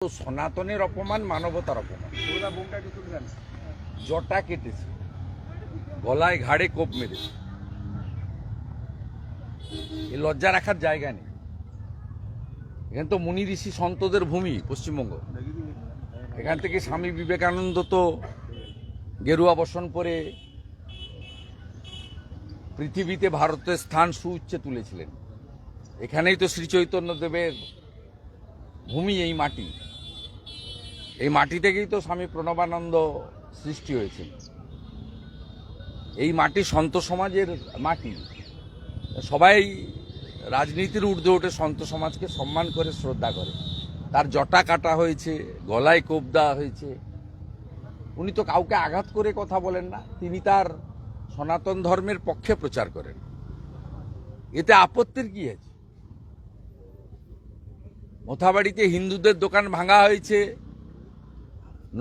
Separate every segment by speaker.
Speaker 1: সনাতনের অপমান মানবতার অপমান। জটা কেটেছে, গলায় ঘাড়ে কোপ মেরেছে, এ লজ্জা রাখার জায়গা নেই। এখানে তো মুনি ঋষি সন্তদের ভূমি পশ্চিমবঙ্গ। এখান থেকে স্বামী বিবেকানন্দ তো গেরুয়া বসন পরে পৃথিবীতে ভারতের স্থান সুউচ্চে তুলেছিলেন। এখানেই তো শ্রী চৈতন্য দেবের ভূমি, এই মাটি। এই মাটি থেকেই তো স্বামী প্রণবানন্দ সৃষ্টি হয়েছে। এই মাটি সন্ত সমাজের মাটি। সবাই রাজনীতির ঊর্ধ্বে উঠে সন্ত সমাজকে সম্মান করে, শ্রদ্ধা করে। তার জটা কাটা হয়েছে, গলায় কোপ দেওয়া হয়েছে। উনি তো কাউকে আঘাত করে কথা বলেন না, তিনি তার সনাতন ধর্মের পক্ষে প্রচার করেন। এতে আপত্তির কি আছে? মোথাবাড়িতে হিন্দুদের দোকান ভাঙা হয়েছে,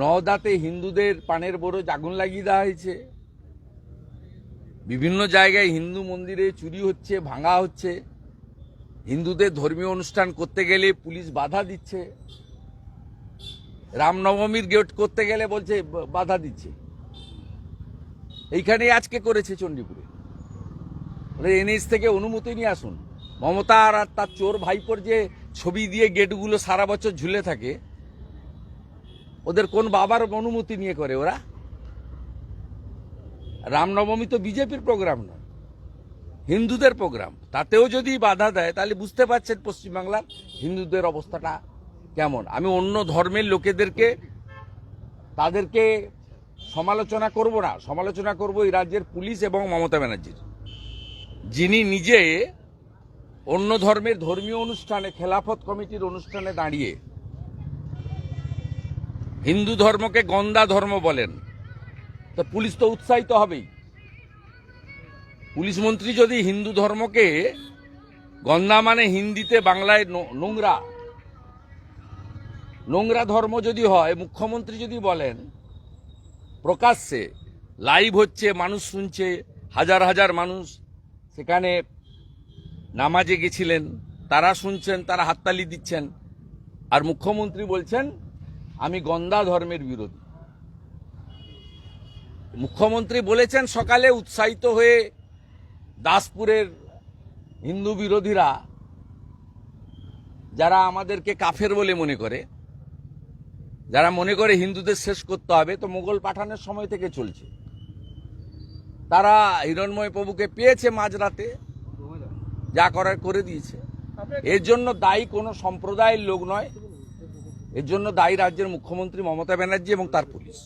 Speaker 1: নওদাতে হিন্দুদের পানের বরজ আগুন লাগিয়ে দেওয়া হয়েছে, বিভিন্ন জায়গায় হিন্দু মন্দিরে চুরি হচ্ছে, ভাঙা হচ্ছে, হিন্দুদের ধর্মীয় অনুষ্ঠান করতে গেলে পুলিশ বাধা দিচ্ছে, রামনবমীর গেট করতে গেলে বলছে বাধা দিচ্ছে। এইখানে আজকে করেছে চণ্ডীপুরে। এনএইচ থেকে অনুমতি নিয়ে আসুন। মমতা আর তার চোর ভাইপোর যে ছবি দিয়ে গেটগুলো সারা বছর ঝুলে থাকে, ওদের কোন বাবার অনুমতি নিয়ে করে ওরা? রামনবমী তো বিজেপির প্রোগ্রাম নয়, হিন্দুদের প্রোগ্রাম। তাতেও যদি বাধা দেয় তাহলে বুঝতে পারছেন পশ্চিমবাংলার হিন্দুদের অবস্থাটা কেমন। আমি অন্য ধর্মের লোকেদেরকে তাদেরকে সমালোচনা করব না, সমালোচনা করব এই রাজ্যের পুলিশ এবং মমতা ব্যানার্জির, যিনি নিজে অন্য ধর্মের ধর্মীয় অনুষ্ঠানে, খেলাফত কমিটির অনুষ্ঠানে দাঁড়িয়ে হিন্দু ধর্মকে গন্দা ধর্ম বলেন। তো পুলিশ তো উৎসাহিত হবেই। পুলিশ মন্ত্রী যদি হিন্দু ধর্মকে গন্দা মানে হিন্দিতে বাংলায় নোংরা, নোংরা ধর্ম যদি হয়, মুখ্যমন্ত্রী যদি বলেন প্রকাশ্যে, লাইভ হচ্ছে, মানুষ শুনছে, হাজার হাজার মানুষ সেখানে নামাজে গেছিলেন, তারা শুনছেন, তারা হাততালি দিচ্ছেন, আর মুখ্যমন্ত্রী বলছেন আমি গন্দা ধর্মের বিরোধী। মুখ্যমন্ত্রী বলেছেন সকালে উৎসাহিত হয়ে দাসপুরের হিন্দু বিরোধীরা, যারা আমাদেরকে কাফের বলে মনে করে, যারা মনে করে হিন্দুদের শেষ করতে হবে, তো মোগল পাঠানের সময় থেকে চলছে। তারা হিরণময় প্রভুকে পেয়েছে মাঝরাতে, যা করার করে দিয়েছে। এর জন্য দায়ী কোনো সম্প্রদায়ের লোক নয়, এর জন্য দায়ী রাজ্যের মুখ্যমন্ত্রী মমতা ব্যানার্জি এবং তার পুলিশ।